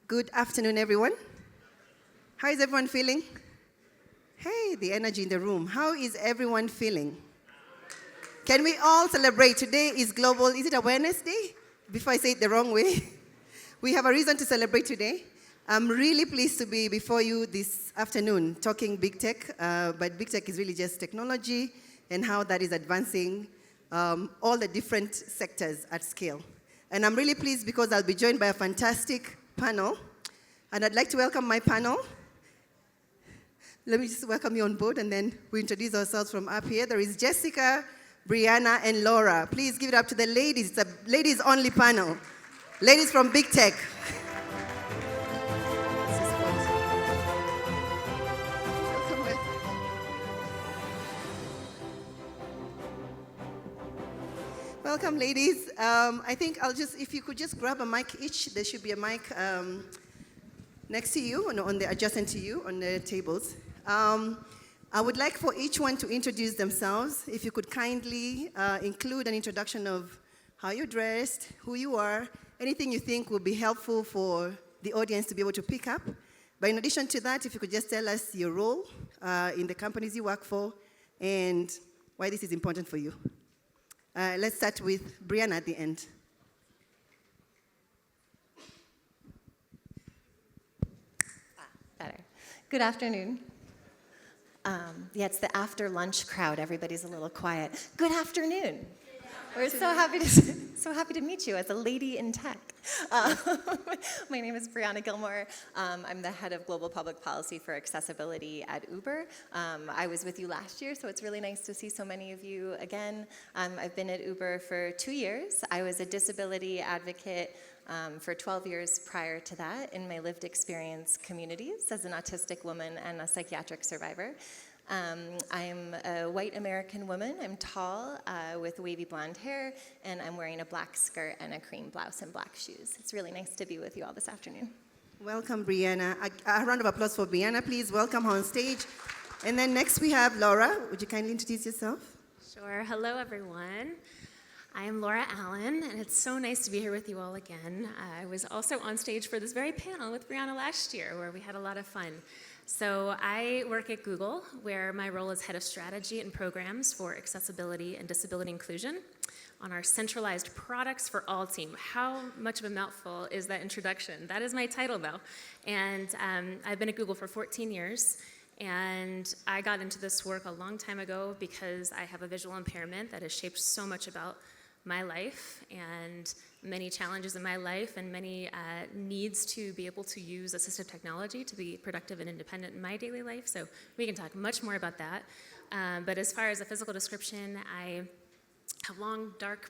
Good afternoon, everyone. How is everyone feeling? Hey, the energy in the room. How is everyone feeling? Can we all celebrate? Today is Global, is it Awareness Day? Before I say it the wrong way. We have a reason to celebrate today. I'm really pleased to be before you this afternoon talking big tech, but big tech is really just technology and how that is advancing all the different sectors at scale. And I'm really pleased because I'll be joined by a fantastic panel. And I'd like to welcome my panel. Let me just welcome you on board, and then we introduce ourselves from up here. There is Jessica, Brianna, and Laura. Please give it up to the ladies. It's a ladies-only panel. Ladies from Big Tech. Welcome, ladies. I think if you could just grab a mic each. There should be a mic next to you, adjacent to you on the tables. I would like for each one to introduce themselves. If you could kindly include an introduction of how you're dressed, who you are, anything you think would be helpful for the audience to be able to pick up. But in addition to that, if you could just tell us your role in the companies you work for and why this is important for you. Let's start with Brianna at the end. Better. Good afternoon. It's the after lunch crowd. Everybody's a little quiet. Good afternoon. We're so happy to meet you as a lady in tech. My name is Brianna Gilmore. I'm the head of global public policy for accessibility at Uber. I was with you last year, so it's really nice to see so many of you again. I've been at Uber for 2 years. I was a disability advocate for 12 years prior to that in my lived experience communities as an autistic woman and a psychiatric survivor. I'm a white American woman. I'm tall with wavy blonde hair, and I'm wearing a black skirt and a cream blouse and black shoes. It's really nice to be with you all this afternoon. Welcome, Brianna. A round of applause for Brianna, please. Welcome her on stage. And then next we have Laura. Would you kindly introduce yourself? Sure. Hello, everyone. I am Laura Allen, and it's so nice to be here with you all again. I was also on stage for this very panel with Brianna last year, where we had a lot of fun. So I work at Google, where my role is head of strategy and programs for accessibility and disability inclusion on our centralized products for all team. How much of a mouthful is that introduction? That is my title, though. And I've been at Google for 14 years. And I got into this work a long time ago because I have a visual impairment that has shaped so much about my life and many challenges in my life and many needs to be able to use assistive technology to be productive and independent in my daily life. So we can talk much more about that. But as far as a physical description, I have long, dark,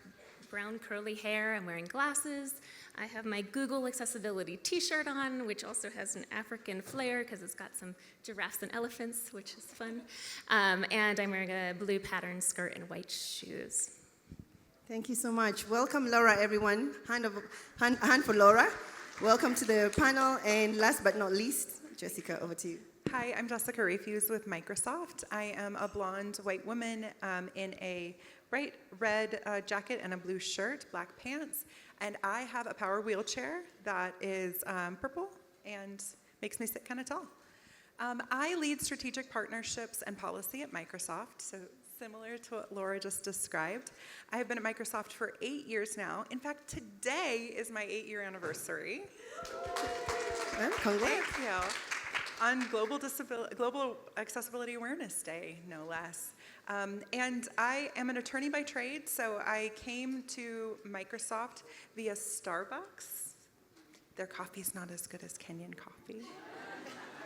brown, curly hair. I'm wearing glasses. I have my Google Accessibility t-shirt on, which also has an African flair because it's got some giraffes and elephants, which is fun. And I'm wearing a blue patterned skirt and white shoes. Thank you so much. Welcome, Laura, everyone. Hand for Laura. Welcome to the panel. And last but not least, Jessica, over to you. Hi, I'm Jessica Rafuse with Microsoft. I am a blonde white woman in a bright red jacket and a blue shirt, black pants, and I have a power wheelchair that is purple and makes me sit kind of tall. I lead strategic partnerships and policy at Microsoft, so similar to what Laura just described. I have been at Microsoft for 8 years now. In fact, today is my 8-year anniversary. Well, congrats. Thank you. On Global Accessibility Awareness Day, no less. And I am an attorney by trade, so I came to Microsoft via Starbucks. Their coffee's not as good as Kenyan coffee.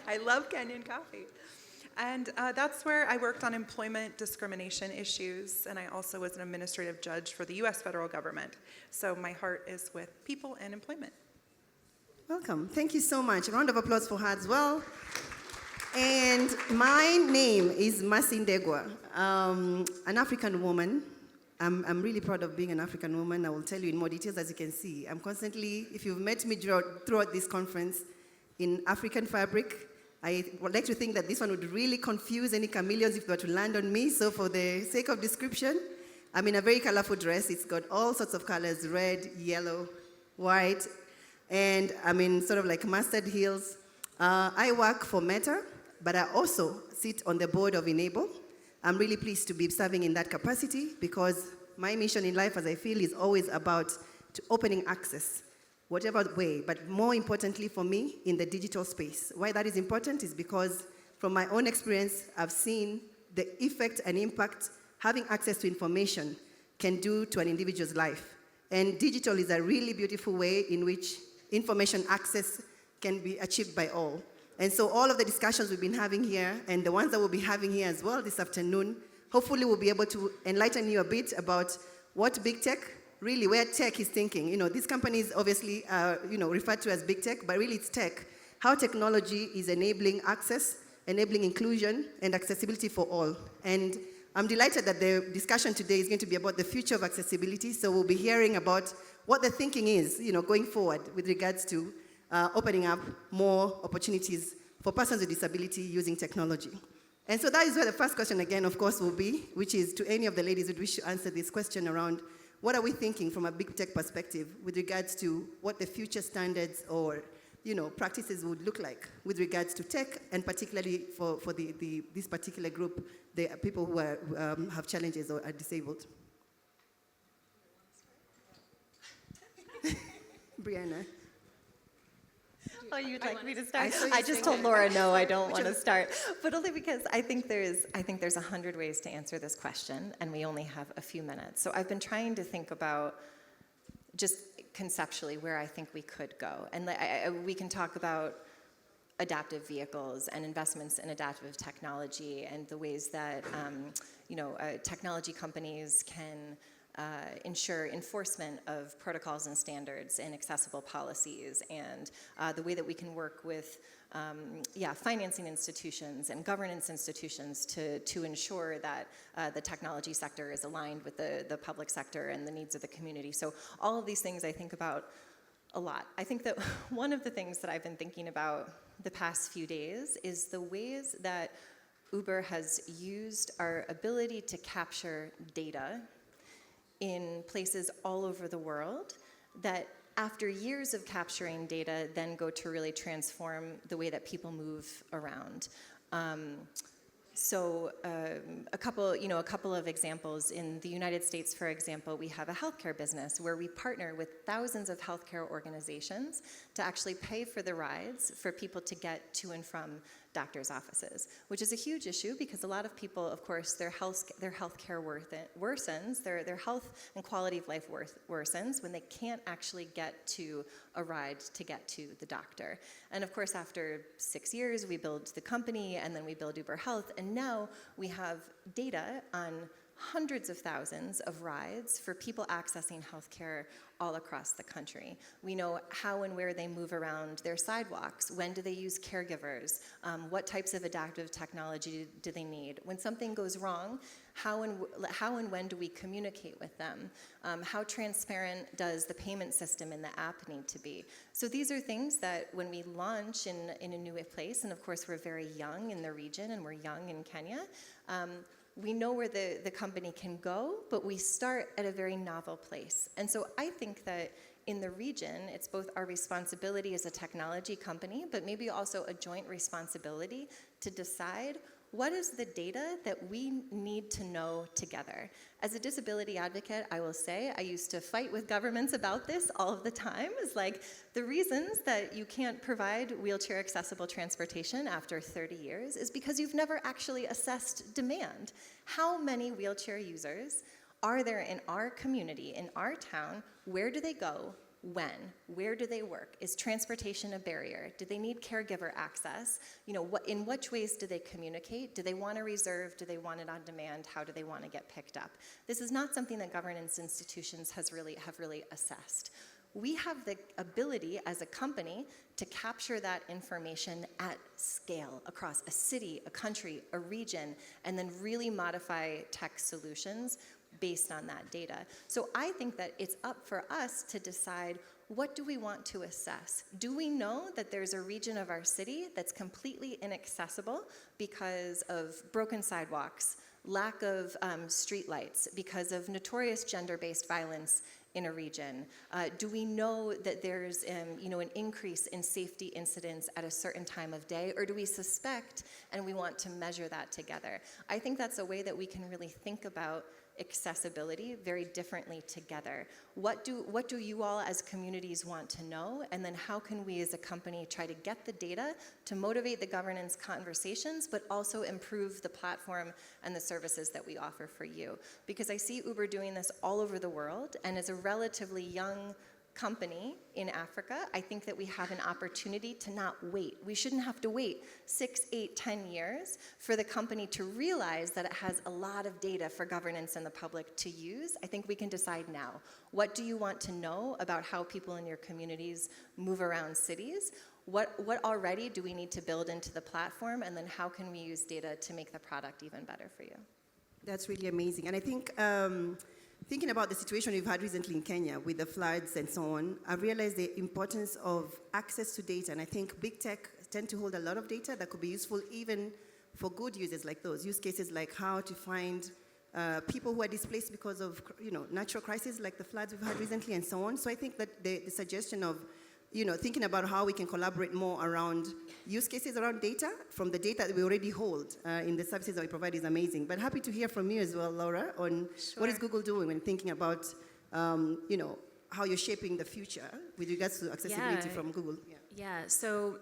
I love Kenyan coffee. And that's where I worked on employment discrimination issues, and I also was an administrative judge for the US federal government. So my heart is with people and employment. Welcome. Thank you so much. A round of applause for her as well. And my name is Masindegwa, an African woman. I'm really proud of being an African woman. I will tell you in more details, as you can see. I'm constantly, if you've met me throughout this conference, in African fabric. I would like to think that this one would really confuse any chameleons if they were to land on me. So for the sake of description, I'm in a very colorful dress. It's got all sorts of colors, red, yellow, white. and I'm in sort of like Mustard Hills. I work for Meta, but I also sit on the board of Enable. I'm really pleased to be serving in that capacity because my mission in life, as I feel, is always about opening access, whatever way, but more importantly for me, in the digital space. Why that is important is because from my own experience, I've seen the effect and impact having access to information can do to an individual's life. And digital is a really beautiful way in which information access can be achieved by all. And so all of the discussions we've been having here, and the ones that we'll be having here as well this afternoon, hopefully we'll be able to enlighten you a bit about what big tech, really where tech is thinking. You know, these companies obviously are, referred to as big tech, but really it's tech. How technology is enabling access, enabling inclusion, and accessibility for all. And I'm delighted that the discussion today is going to be about the future of accessibility. So we'll be hearing about what the thinking is, going forward with regards to opening up more opportunities for persons with disability using technology. And so that is where the first question again, of course, will be, which is to any of the ladies who wish to answer this question around what are we thinking from a big tech perspective with regards to what the future standards or practices would look like with regards to tech, and particularly for this particular group, the people who have challenges or are disabled. Brianna. Oh, you'd like me to start? I saw you I just saying told that. Laura no, I don't want to start, but only because I think there's 100 ways to answer this question, and we only have a few minutes. So I've been trying to think about just conceptually where I think we could go, and we can talk about adaptive vehicles and investments in adaptive technology and the ways that technology companies can ensure enforcement of protocols and standards and accessible policies, and the way that we can work with financing institutions and governance institutions to ensure that the technology sector is aligned with the public sector and the needs of the community. So all of these things I think about a lot. I think that one of the things that I've been thinking about the past few days is the ways that Uber has used our ability to capture data in places all over the world that after years of capturing data then go to really transform the way that people move around. A couple of examples. In the United States, for example, we have a healthcare business where we partner with thousands of healthcare organizations to actually pay for the rides for people to get to and from doctors' offices, which is a huge issue because a lot of people, of course, their health care worsens, their health and quality of life worsens when they can't actually get to a ride to get to the doctor. And of course, after 6 years, we build the company, and then we build Uber Health, and now we have data on hundreds of thousands of rides for people accessing healthcare all across the country. We know how and where they move around their sidewalks. When do they use caregivers? What types of adaptive technology do they need? When something goes wrong, how and when do we communicate with them? How transparent does the payment system in the app need to be? So these are things that when we launch in a new place, and of course we're very young in the region and we're young in Kenya, we know where the company can go, but we start at a very novel place. And so I think that in the region, it's both our responsibility as a technology company, but maybe also a joint responsibility to decide what is the data that we need to know together. As a disability advocate, I will say, I used to fight with governments about this all of the time. It's like, the reasons that you can't provide wheelchair accessible transportation after 30 years is because you've never actually assessed demand. How many wheelchair users are there in our community, in our town? Where do they go? When? Where do they work? Is transportation a barrier? Do they need caregiver access? In which ways do they communicate? Do they want to reserve? Do they want it on demand? How do they want to get picked up? This is not something that governance institutions have really assessed. We have the ability as a company to capture that information at scale across a city, a country, a region, and then really modify tech solutions based on that data. So I think that it's up for us to decide, what do we want to assess? Do we know that there's a region of our city that's completely inaccessible because of broken sidewalks, lack of street lights, because of notorious gender-based violence in a region? Do we know that there's an increase in safety incidents at a certain time of day, or do we suspect and we want to measure that together? I think that's a way that we can really think about accessibility very differently together. What do you all as communities want to know, and then how can we as a company try to get the data to motivate the governance conversations, but also improve the platform and the services that we offer for you? Because I see Uber doing this all over the world, and as a relatively young company in Africa, I think that we have an opportunity to not wait. We shouldn't have to wait 6, 8, 10 years for the company to realize that it has a lot of data for governance and the public to use. I think we can decide now. What do you want to know about how people in your communities move around cities? What already do we need to build into the platform, and then how can we use data to make the product even better for you? That's really amazing. And I think thinking about the situation we've had recently in Kenya with the floods and so on, I realized the importance of access to data. And I think big tech tend to hold a lot of data that could be useful even for good uses like those. Use cases like how to find people who are displaced because of natural crises like the floods we've had recently and so on. So I think that the suggestion of thinking about how we can collaborate more around use cases around data from the data that we already hold in the services that we provide is amazing. But happy to hear from you as well, Laura, on what is Google doing when thinking about, how you're shaping the future with regards to accessibility from Google. Yeah, so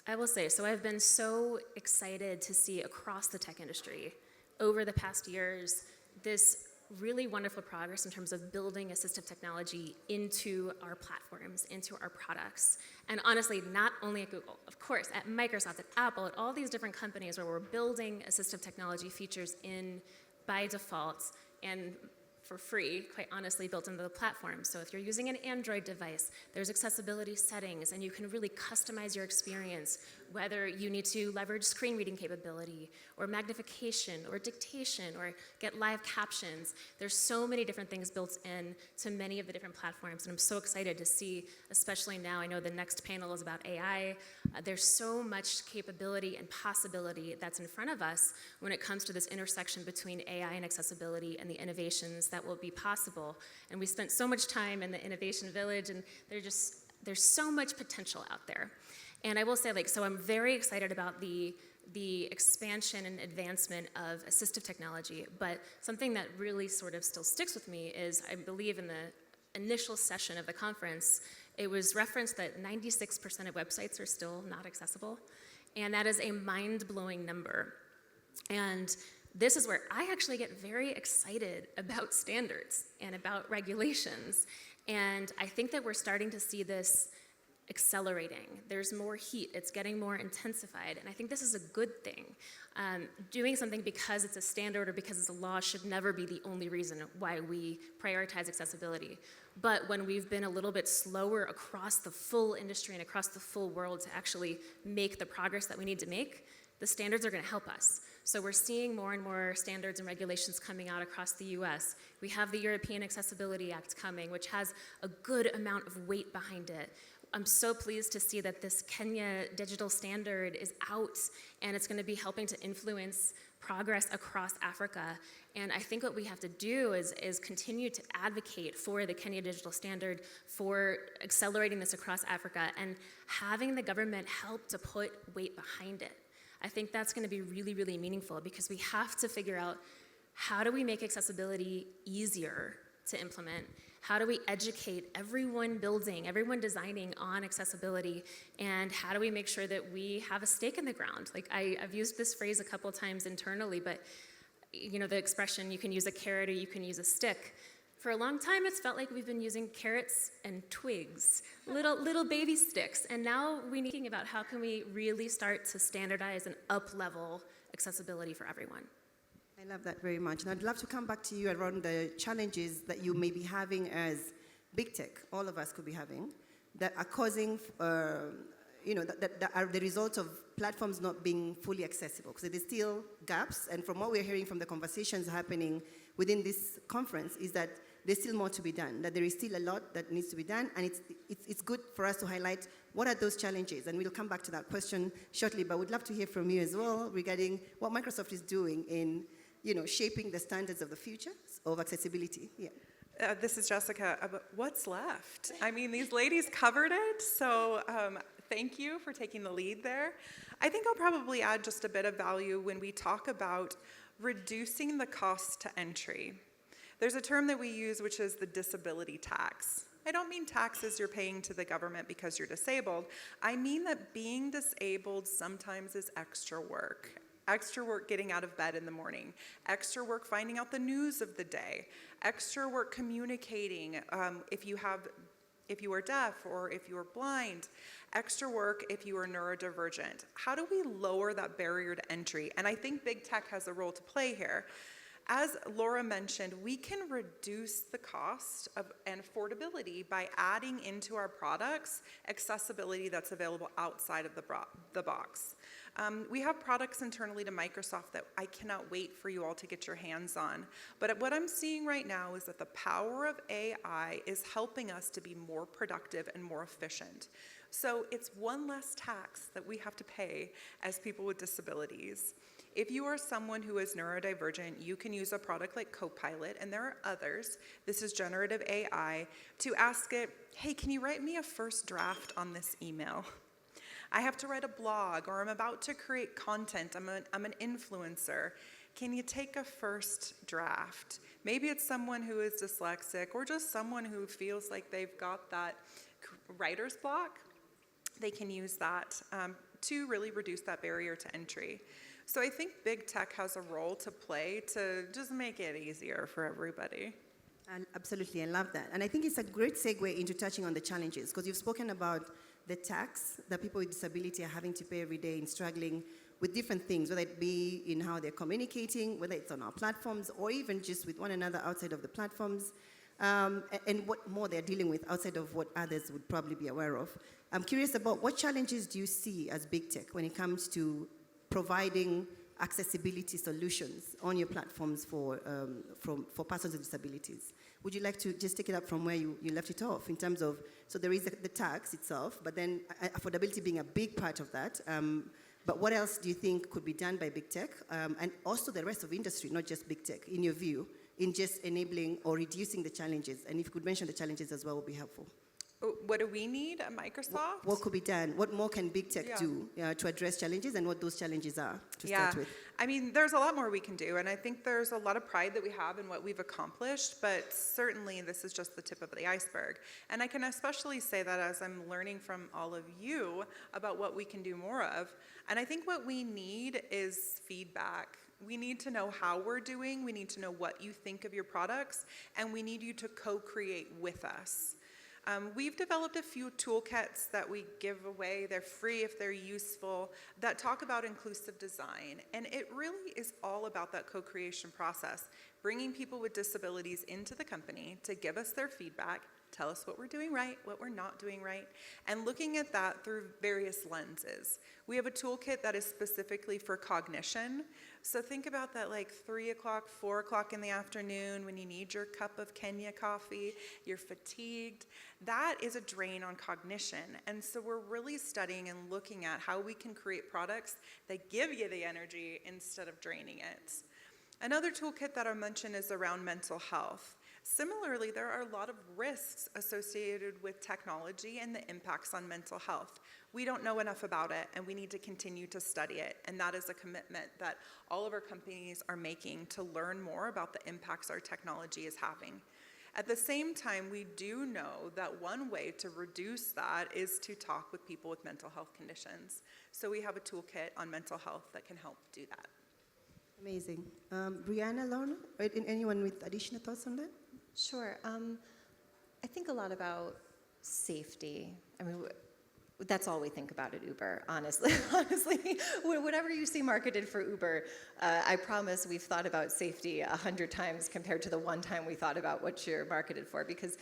I will say, I've been so excited to see across the tech industry over the past years this really wonderful progress in terms of building assistive technology into our platforms, into our products. And honestly, not only at Google, of course, at Microsoft, at Apple, at all these different companies where we're building assistive technology features in by default and for free, quite honestly, built into the platform. So if you're using an Android device, there's accessibility settings, and you can really customize your experience, whether you need to leverage screen reading capability, or magnification, or dictation, or get live captions. There's so many different things built in to many of the different platforms, and I'm so excited to see, especially now, I know the next panel is about AI. There's so much capability and possibility that's in front of us when it comes to this intersection between AI and accessibility and the innovations that will be possible. And we spent so much time in the Innovation Village, and there's so much potential out there. And I will say, so I'm very excited about the expansion and advancement of assistive technology, but something that really sort of still sticks with me is, I believe in the initial session of the conference, it was referenced that 96% of websites are still not accessible, and that is a mind-blowing number. And this is where I actually get very excited about standards and about regulations. And I think that we're starting to see this accelerating. There's more heat. It's getting more intensified. And I think this is a good thing. Doing something because it's a standard or because it's a law should never be the only reason why we prioritize accessibility. But when we've been a little bit slower across the full industry and across the full world to actually make the progress that we need to make, the standards are going to help us. So we're seeing more and more standards and regulations coming out across the US. We have the European Accessibility Act coming, which has a good amount of weight behind it. I'm so pleased to see that this Kenya digital standard is out, and it's going to be helping to influence progress across Africa. And I think what we have to do is continue to advocate for the Kenya digital standard, for accelerating this across Africa, and having the government help to put weight behind it. I think that's going to be really, really meaningful, because we have to figure out, how do we make accessibility easier to implement? How do we educate everyone building, everyone designing on accessibility? And how do we make sure that we have a stake in the ground? I've used this phrase a couple times internally, but the expression, you can use a carrot or you can use a stick. For a long time, it's felt like we've been using carrots and twigs, little baby sticks. And now we're thinking about, how can we really start to standardize and up-level accessibility for everyone? I love that very much. And I'd love to come back to you around the challenges that you may be having as big tech, all of us could be having, that are causing, that are the result of platforms not being fully accessible. Because there's still gaps. And from what we're hearing from the conversations happening within this conference is that there's still more to be done, that there is still a lot that needs to be done. And it's good for us to highlight what are those challenges. And we'll come back to that question shortly. But we'd love to hear from you as well regarding what Microsoft is doing in shaping the standards of the future of accessibility. Yeah. This is Jessica. What's left? I mean, these ladies covered it, so thank you for taking the lead there. I think I'll probably add just a bit of value when we talk about reducing the cost to entry. There's a term that we use, which is the disability tax. I don't mean taxes you're paying to the government because you're disabled. I mean that being disabled sometimes is extra work. Extra work getting out of bed in the morning, extra work finding out the news of the day, extra work communicating if you are deaf or if you are blind, extra work if you are neurodivergent. How do we lower that barrier to entry? And I think big tech has a role to play here. As Laura mentioned, we can reduce the cost and affordability by adding into our products accessibility that's available outside of the box. We have products internally to Microsoft that I cannot wait for you all to get your hands on. But what I'm seeing right now is that the power of AI is helping us to be more productive and more efficient. So it's one less tax that we have to pay as people with disabilities. If you are someone who is neurodivergent, you can use a product like Copilot, and there are others. This is generative AI, to ask it, hey, can you write me a first draft on this email? I have to write a blog, or I'm about to create content. I'm an influencer. Can you take a first draft? Maybe it's someone who is dyslexic, or just someone who feels like they've got that writer's block. They can use that to really reduce that barrier to entry. So I think big tech has a role to play to just make it easier for everybody. Absolutely, I love that. And I think it's a great segue into touching on the challenges, because you've spoken about the tax that people with disability are having to pay every day in struggling with different things, whether it be in how they're communicating, whether it's on our platforms, or even just with one another outside of the platforms, and what more they're dealing with outside of what others would probably be aware of. I'm curious about what challenges do you see as big tech when it comes to providing accessibility solutions on your platforms for persons with disabilities. Would you like to just take it up from where you left it off in terms of, so there is the tax itself, but then affordability being a big part of that. But what else do you think could be done by big tech and also the rest of industry, not just big tech, in your view, in just enabling or reducing the challenges? And if you could mention the challenges as well, would be helpful. What do we need at Microsoft? What could be done? What more can big tech do to address challenges, and what those challenges are to start with? I mean, there's a lot more we can do, and I think there's a lot of pride that we have in what we've accomplished, but certainly this is just the tip of the iceberg. And I can especially say that as I'm learning from all of you about what we can do more of. And I think what we need is feedback. We need to know how we're doing, we need to know what you think of your products, and we need you to co-create with us. We've developed a few toolkits that we give away. They're free if they're useful, that talk about inclusive design. And it really is all about that co-creation process, bringing people with disabilities into the company to give us their feedback, tell us what we're doing right, what we're not doing right, and looking at that through various lenses. We have a toolkit that is specifically for cognition. So think about that like 3 o'clock, 4 o'clock in the afternoon when you need your cup of Kenya coffee, you're fatigued. That is a drain on cognition. And so we're really studying and looking at how we can create products that give you the energy instead of draining it. Another toolkit that I mentioned is around mental health. Similarly, there are a lot of risks associated with technology and the impacts on mental health. We don't know enough about it, and we need to continue to study it. And that is a commitment that all of our companies are making to learn more about the impacts our technology is having. At the same time, we do know that one way to reduce that is to talk with people with mental health conditions. So we have a toolkit on mental health that can help do that. Amazing. Brianna, Lorna, anyone with additional thoughts on that? Sure. I think a lot about safety. I mean, that's all we think about at Uber, honestly. Honestly, whatever you see marketed for Uber, I promise we've thought about safety 100 times compared to the one time we thought about what you're marketed for. Because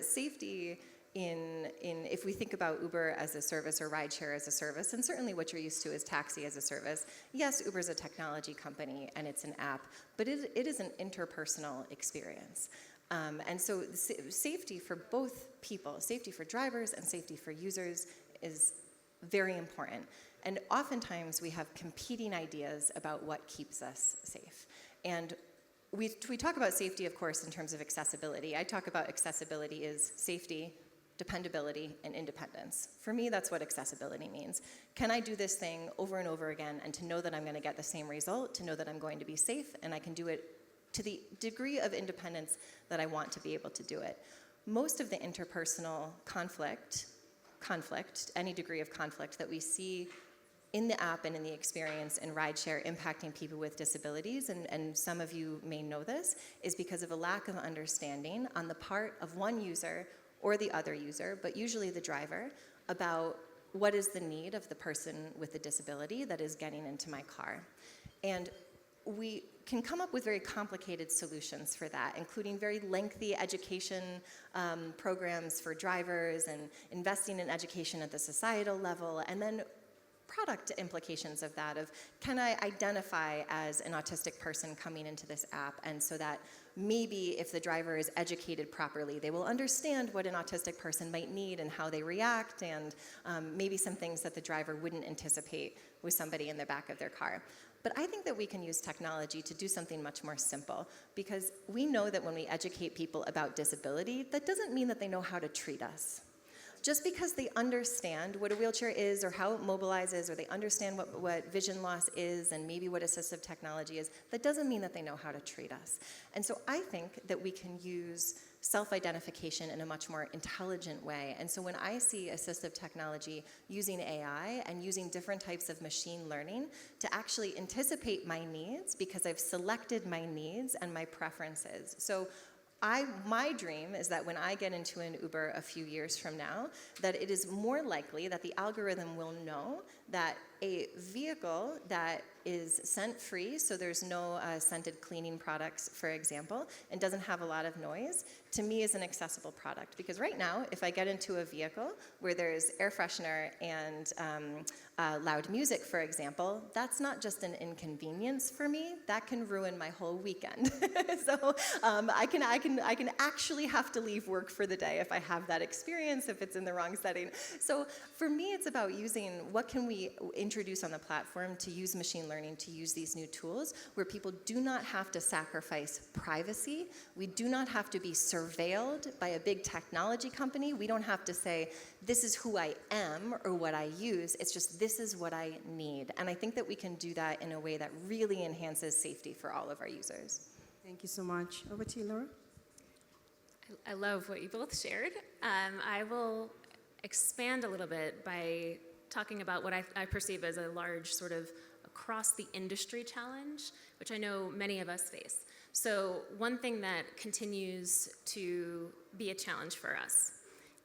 safety if we think about Uber as a service or rideshare as a service, and certainly what you're used to is taxi as a service, yes, Uber's a technology company and it's an app, but it is an interpersonal experience. And so safety for both people, safety for drivers and safety for users is very important. And oftentimes we have competing ideas about what keeps us safe. And we talk about safety, of course, in terms of accessibility. I talk about accessibility as safety, dependability, and independence. For me, that's what accessibility means. Can I do this thing over and over again, and to know that I'm going to get the same result, to know that I'm going to be safe, and I can do it to the degree of independence that I want to be able to do it. Most of the interpersonal conflict, any degree of conflict that we see in the app and in the experience in rideshare impacting people with disabilities, and some of you may know this, is because of a lack of understanding on the part of one user or the other user, but usually the driver, about what is the need of the person with the disability that is getting into my car. And we can come up with very complicated solutions for that, including very lengthy education programs for drivers and investing in education at the societal level, and then product implications of that, of can I identify as an autistic person coming into this app, and so that maybe if the driver is educated properly, they will understand what an autistic person might need and how they react, and maybe some things that the driver wouldn't anticipate with somebody in the back of their car. But I think that we can use technology to do something much more simple, because we know that when we educate people about disability, that doesn't mean that they know how to treat us. Just because they understand what a wheelchair is or how it mobilizes, or they understand what vision loss is and maybe what assistive technology is, that doesn't mean that they know how to treat us. And so I think that we can use self-identification in a much more intelligent way. And so when I see assistive technology using AI and using different types of machine learning to actually anticipate my needs, because I've selected my needs and my preferences. So my dream is that when I get into an Uber a few years from now, that it is more likely that the algorithm will know that a vehicle that is scent-free, so there's no scented cleaning products, for example, and doesn't have a lot of noise, to me is an accessible product. Because right now, if I get into a vehicle where there's air freshener and loud music, for example, that's not just an inconvenience for me, that can ruin my whole weekend. So I can actually have to leave work for the day if I have that experience, if it's in the wrong setting. So for me, it's about using what can we introduce on the platform to use machine learning, to use these new tools where people do not have to sacrifice privacy. We do not have to be surveilled by a big technology company. We don't have to say, this is who I am or what I use. It's just, this is what I need. And I think that we can do that in a way that really enhances safety for all of our users. Thank you so much. Over to you, Laura. I love what you both shared. I will expand a little bit by talking about what I perceive as a large sort of across the industry challenge, which I know many of us face. So one thing that continues to be a challenge for us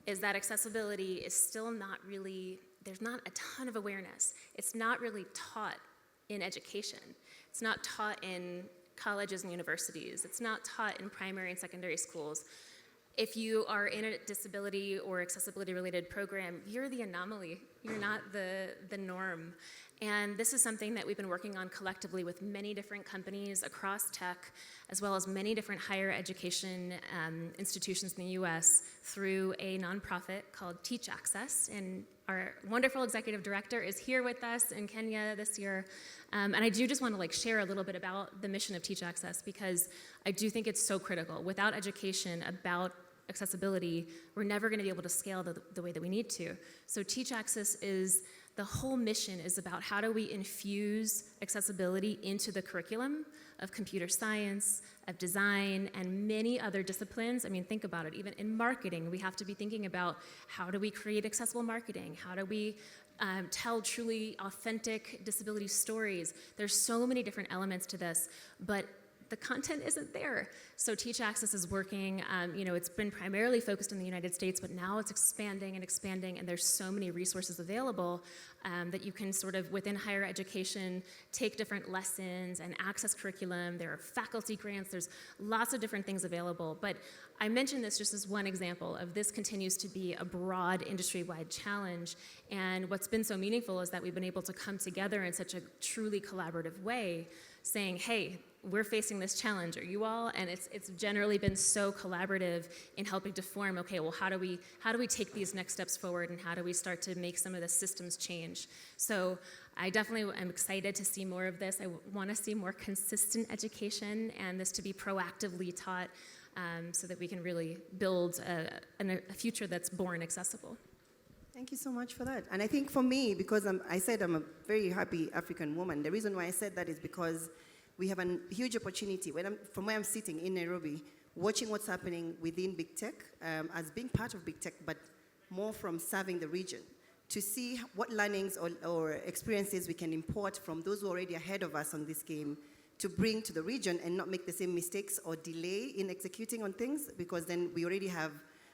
is that accessibility is still not really, there's not a ton of awareness. It's not really taught in education. It's not taught in colleges and universities. It's not taught in primary and secondary schools. If you are in a disability or accessibility related program, you're the anomaly. You're not the norm. And this is something that we've been working on collectively with many different companies across tech, as well as many different higher education institutions in the US through a nonprofit called Teach Access. And our wonderful executive director is here with us in Kenya this year. And I do just want to share a little bit about the mission of Teach Access, because I do think it's so critical. Without education about accessibility, we're never going to be able to scale the way that we need to. So Teach Access is, the whole mission is about how do we infuse accessibility into the curriculum of computer science, of design, and many other disciplines. I mean, think about it. Even in marketing, we have to be thinking about how do we create accessible marketing? How do we tell truly authentic disability stories? There's so many different elements to this, but the content isn't there. So Teach Access is working, it's been primarily focused in the United States, but now it's expanding, and there's so many resources available that you can sort of, within higher education, take different lessons and access curriculum. There are faculty grants, there's lots of different things available. But I mention this just as one example of this continues to be a broad industry-wide challenge. And what's been so meaningful is that we've been able to come together in such a truly collaborative way, saying, hey, we're facing this challenge, are you all? And it's generally been so collaborative in helping to form, okay, well, how do we take these next steps forward, and how do we start to make some of the systems change? So I definitely am excited to see more of this. I want to see more consistent education and this to be proactively taught, so that we can really build a future that's born accessible. Thank you so much for that. And I think for me, because I said I'm a very happy African woman, the reason why I said that is because we have a huge opportunity from where I'm sitting in Nairobi, watching what's happening within big tech, as being part of big tech, but more from serving the region, to see what learnings or experiences we can import from those who are already ahead of us on this game to bring to the region and not make the same mistakes or delay in executing on things, because then we already have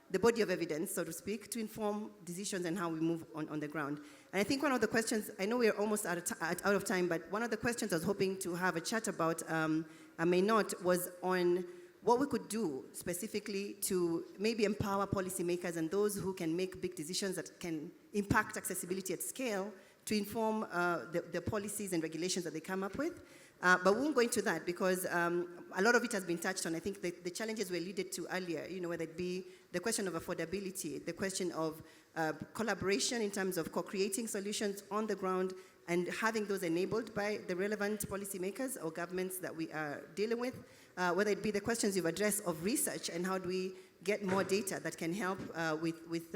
the body of evidence, so to speak, to inform decisions and how we move on the ground. And I think one of the questions, I know we're almost out of time, but one of the questions I was hoping to have a chat about, I may not, was on what we could do specifically to maybe empower policymakers and those who can make big decisions that can impact accessibility at scale to inform the policies and regulations that they come up with. But we won't go into that because a lot of it has been touched on. I think the challenges we alluded to earlier, whether it be the question of affordability, the question of collaboration in terms of co-creating solutions on the ground and having those enabled by the relevant policymakers or governments that we are dealing with, whether it be the questions you've addressed of research and how do we get more data that can help with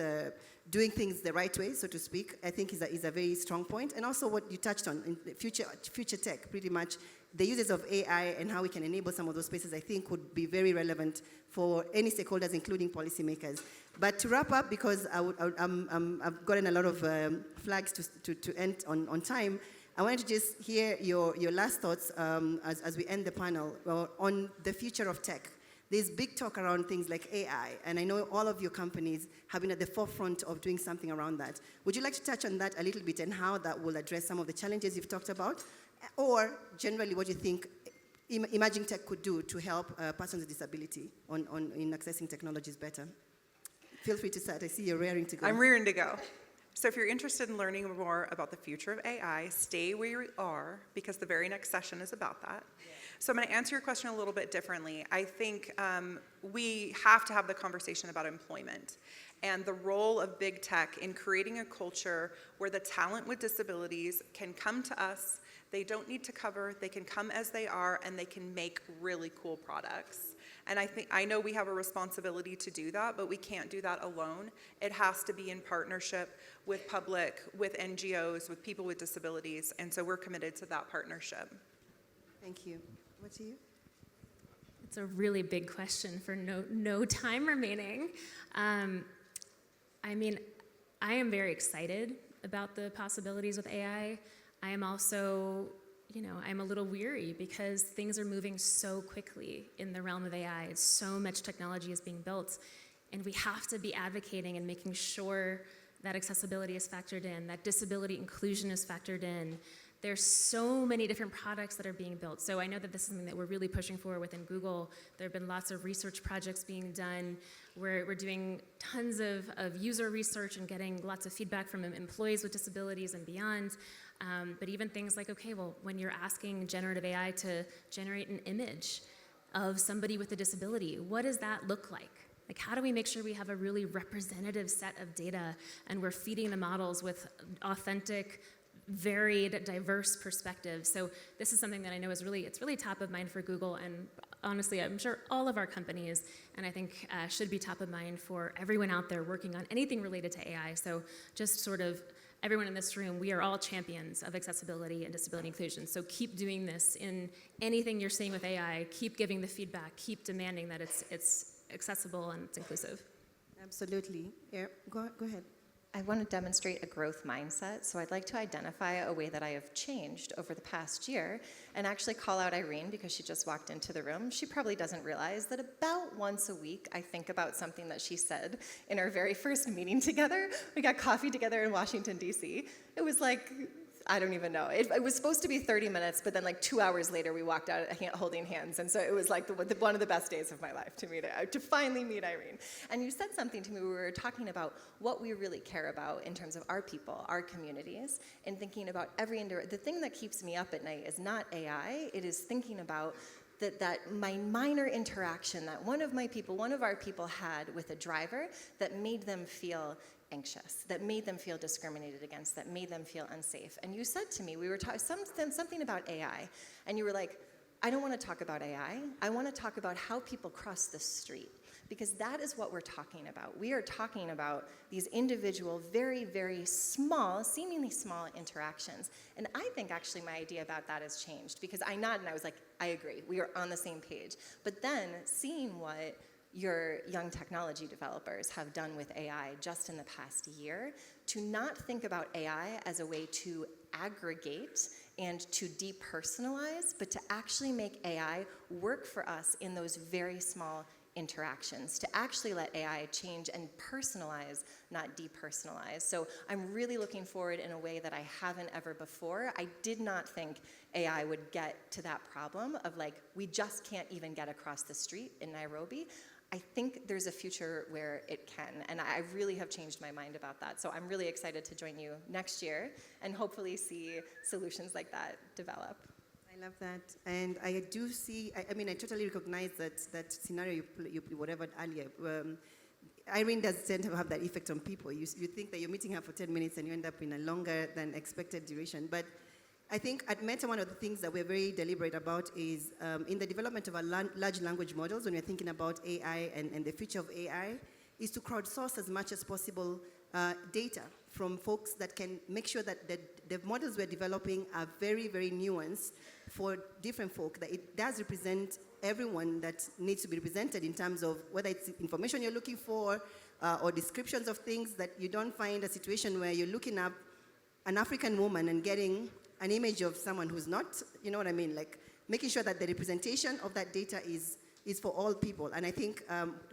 doing things the right way, so to speak, I think is a very strong point. And also what you touched on in the future tech, pretty much the uses of AI and how we can enable some of those spaces, I think would be very relevant for any stakeholders, including policymakers. But to wrap up, because I've gotten a lot of flags to end on time, I wanted to just hear your last thoughts as we end the panel on the future of tech. There's big talk around things like AI, and I know all of your companies have been at the forefront of doing something around that. Would you like to touch on that a little bit and how that will address some of the challenges you've talked about? Or generally what you think emerging tech could do to help persons with disability in accessing technologies better? Feel free to start. I see you're raring to go. I'm rearing to go. So if you're interested in learning more about the future of AI, stay where you are, because the very next session is about that. Yeah. So I'm going to answer your question a little bit differently. I think we have to have the conversation about employment and the role of big tech in creating a culture where the talent with disabilities can come to us. They don't need to cover, they can come as they are, and they can make really cool products. And I know we have a responsibility to do that, but we can't do that alone. It has to be in partnership with public, with NGOs, with people with disabilities, and so we're committed to that partnership. Thank you. What to you? It's a really big question for no time remaining. I mean, I am very excited about the possibilities with AI. I am also, I'm a little weary because things are moving so quickly in the realm of AI. So much technology is being built, and we have to be advocating and making sure that accessibility is factored in, that disability inclusion is factored in. There's so many different products that are being built. So I know that this is something that we're really pushing for within Google. There have been lots of research projects being done. We're doing tons of user research and getting lots of feedback from employees with disabilities and beyond. But even things like, okay, well, when you're asking generative AI to generate an image of somebody with a disability, what does that look like? Like, how do we make sure we have a really representative set of data and we're feeding the models with authentic, varied, diverse perspectives? So this is something that I know is really top of mind for Google, and honestly, I'm sure all of our companies, and I think should be top of mind for everyone out there working on anything related to AI. So just sort of everyone in this room, we are all champions of accessibility and disability inclusion. So keep doing this in anything you're seeing with AI. Keep giving the feedback. Keep demanding that it's accessible and it's inclusive. Absolutely. Yeah, go ahead. I want to demonstrate a growth mindset, so I'd like to identify a way that I have changed over the past year and actually call out Irene because she just walked into the room. She probably doesn't realize that about once a week I think about something that she said in our very first meeting together. We got coffee together in Washington, D.C. It was like, I don't even know. It was supposed to be 30 minutes, but then like 2 hours later we walked out holding hands, and so it was like one of the best days of my life to finally meet Irene. And you said something to me, we were talking about what we really care about in terms of our people, our communities, and thinking about the thing that keeps me up at night is not AI, it is thinking about that my minor interaction that one of our people had with a driver that made them feel anxious, that made them feel discriminated against, that made them feel unsafe. And you said to me, we were talking something about AI, and you were like, I don't want to talk about AI. I want to talk about how people cross the street, because that is what we're talking about. We are talking about these individual, very, very small, seemingly small interactions. And I think actually my idea about that has changed, because I nodded and I was like, I agree, we are on the same page. But then seeing what your young technology developers have done with AI just in the past year, to not think about AI as a way to aggregate and to depersonalize, but to actually make AI work for us in those very small interactions, to actually let AI change and personalize, not depersonalize. So I'm really looking forward in a way that I haven't ever before. I did not think AI would get to that problem of like, we just can't even get across the street in Nairobi. I think there's a future where it can, and I really have changed my mind about that. So I'm really excited to join you next year and hopefully see solutions like that develop. I love that. And I do see, I mean, I totally recognize that scenario you whatever earlier. Irene does tend to have that effect on people. You think that you're meeting her for 10 minutes and you end up in a longer than expected duration. But I think at Meta, one of the things that we're very deliberate about is in the development of our large language models, when we're thinking about AI and the future of AI, is to crowdsource as much as possible data from folks that can make sure that the models we're developing are very, very nuanced for different folk, that it does represent everyone that needs to be represented in terms of whether it's information you're looking for or descriptions of things, that you don't find a situation where you're looking up an African woman and getting an image of someone who's not, you know what I mean? Like making sure that the representation of that data is for all people. And I think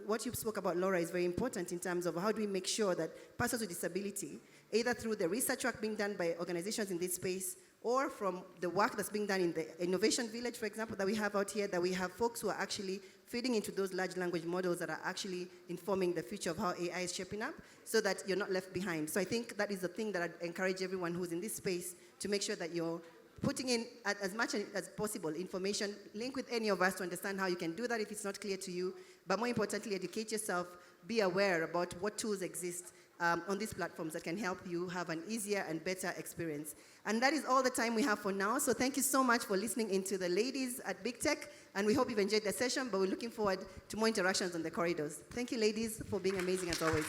what you spoke about, Laura, is very important in terms of how do we make sure that persons with disability, either through the research work being done by organizations in this space or from the work that's being done in the Innovation Village, for example, that we have out here, that we have folks who are actually feeding into those large language models that are actually informing the future of how AI is shaping up, so that you're not left behind. So I think that is the thing that I'd encourage everyone who's in this space to make sure that you're putting in as much as possible information, link with any of us to understand how you can do that if it's not clear to you, but more importantly, educate yourself, be aware about what tools exist on these platforms that can help you have an easier and better experience. And that is all the time we have for now. So thank you so much for listening into the ladies at Big Tech, and we hope you've enjoyed the session, but we're looking forward to more interactions on the corridors. Thank you, ladies, for being amazing as always.